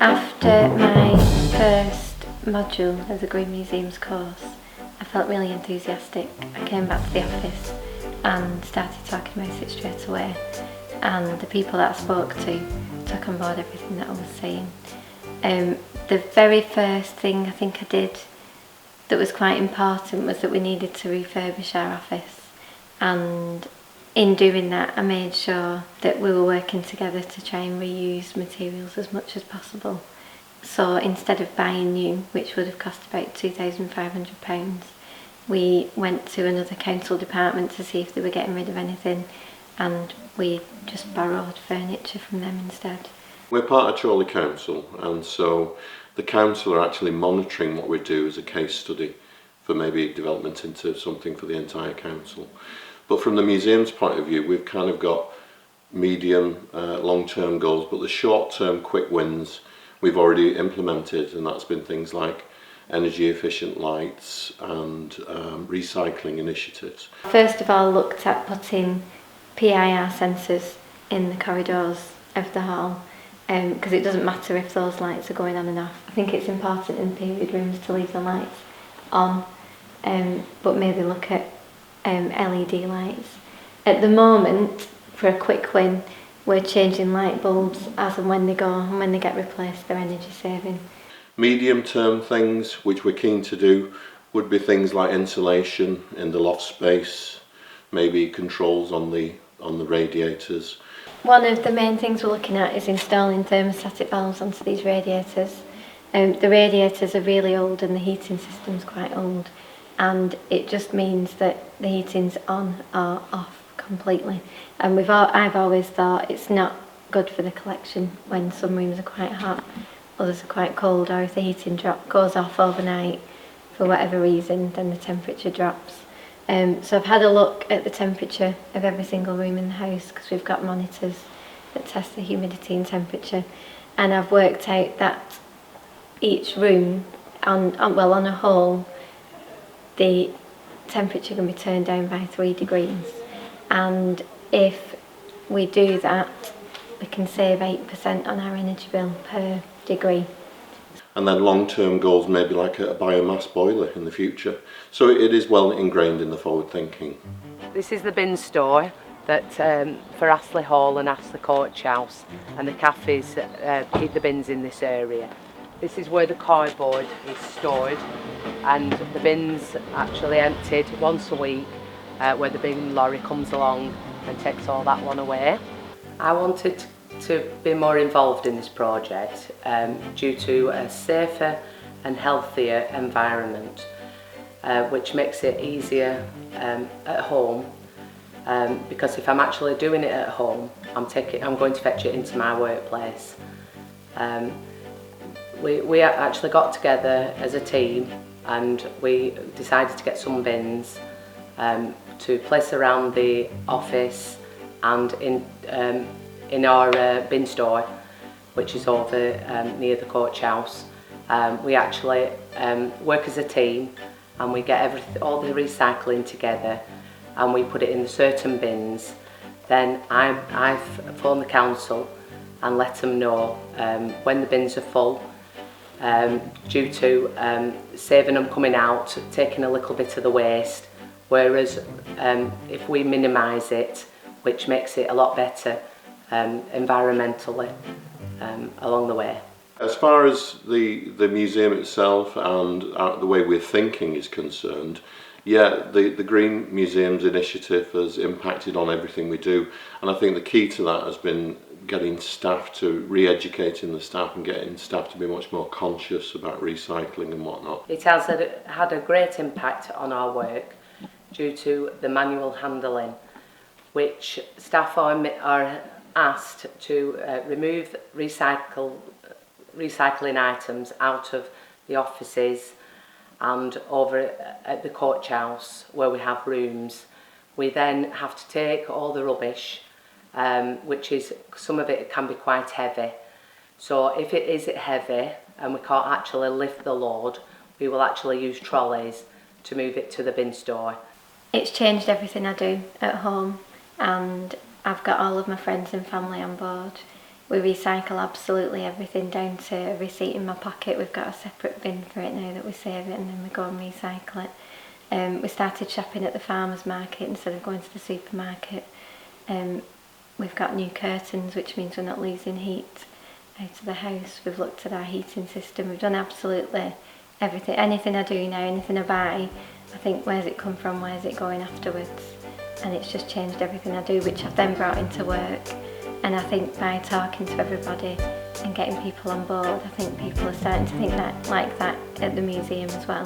After my first module of the Green Museums course, I felt really enthusiastic. I came back to the office and started talking about it straight away, and the people that I spoke to took on board everything that I was saying. The very first thing I think I did that was quite important was that we needed to refurbish our office, and in doing that I made sure that we were working together to try and reuse materials as much as possible. So instead of buying new, which would have cost about £2,500, we went to another council department to see if they were getting rid of anything, and we just borrowed furniture from them instead. We're part of Chorley Council, and so the council are actually monitoring what we do as a case study for maybe development into something for the entire council. But from the museum's point of view, we've kind of got medium, long-term goals, but the short-term quick wins we've already implemented, and that's been things like energy efficient lights and recycling initiatives. First of all, looked at putting PIR sensors in the corridors of the hall, because it doesn't matter if those lights are going on and off. I think it's important in period rooms to leave the lights on, but maybe look at LED lights. At the moment, for a quick win, we're changing light bulbs as and when they go, and when they get replaced they're energy saving. Medium term things which we're keen to do would be things like insulation in the loft space, maybe controls on the radiators. One of the main things we're looking at is installing thermostatic balance onto these radiators. The radiators are really old and the heating system's quite old, and it just means that the heating's on or off completely. And I've always thought it's not good for the collection when some rooms are quite hot, others are quite cold, or if the heating goes off overnight for whatever reason, then the temperature drops. So I've had a look at the temperature of every single room in the house, because we've got monitors that test the humidity and temperature, and I've worked out that each room on a whole, the temperature can be turned down by 3 degrees, and if we do that we can save 8% on our energy bill per degree. And then long-term goals, maybe like a biomass boiler in the future. So it is well ingrained in the forward thinking. This is the bin store that for Astley Hall and Astley Courthouse, and the cafes keep the bins in this area. This is where the cardboard is stored, and the bins actually emptied once a week, where the bin lorry comes along and takes all that one away. I wanted to be more involved in this project due to a safer and healthier environment, which makes it easier at home, because if I'm actually doing it at home, I'm going to fetch it into my workplace. We actually got together as a team and we decided to get some bins to place around the office and in our bin store, which is over near the courthouse. We actually work as a team, and we get all the recycling together and we put it in certain bins. Then I phone the council and let them know when the bins are full, due to saving them coming out, taking a little bit of the waste, whereas if we minimise it, which makes it a lot better environmentally along the way. As far as the museum itself and the way we're thinking is concerned, yeah, the Green Museums initiative has impacted on everything we do, and I think the key to that has been getting staff to re-educating the staff and getting staff to be much more conscious about recycling and whatnot. It has had a great impact on our work due to the manual handling, which staff are asked to remove recycling items out of the offices and over at the courthouse where we have rooms. We then have to take all the rubbish, which is, some of it can be quite heavy. So if it is heavy and we can't actually lift the load, we will actually use trolleys to move it to the bin store. It's changed everything I do at home, and I've got all of my friends and family on board. We recycle absolutely everything down to a receipt in my pocket. We've got a separate bin for it now that we save it and then we go and recycle it. We started shopping at the farmers market instead of going to the supermarket. We've got new curtains, which means we're not losing heat out of the house. We've looked at our heating system. We've done absolutely everything. Anything I do now, anything I buy, I think, where's it come from, where's it going afterwards? And it's just changed everything I do, which I've then brought into work. And I think by talking to everybody and getting people on board, I think people are starting to think that like that at the museum as well.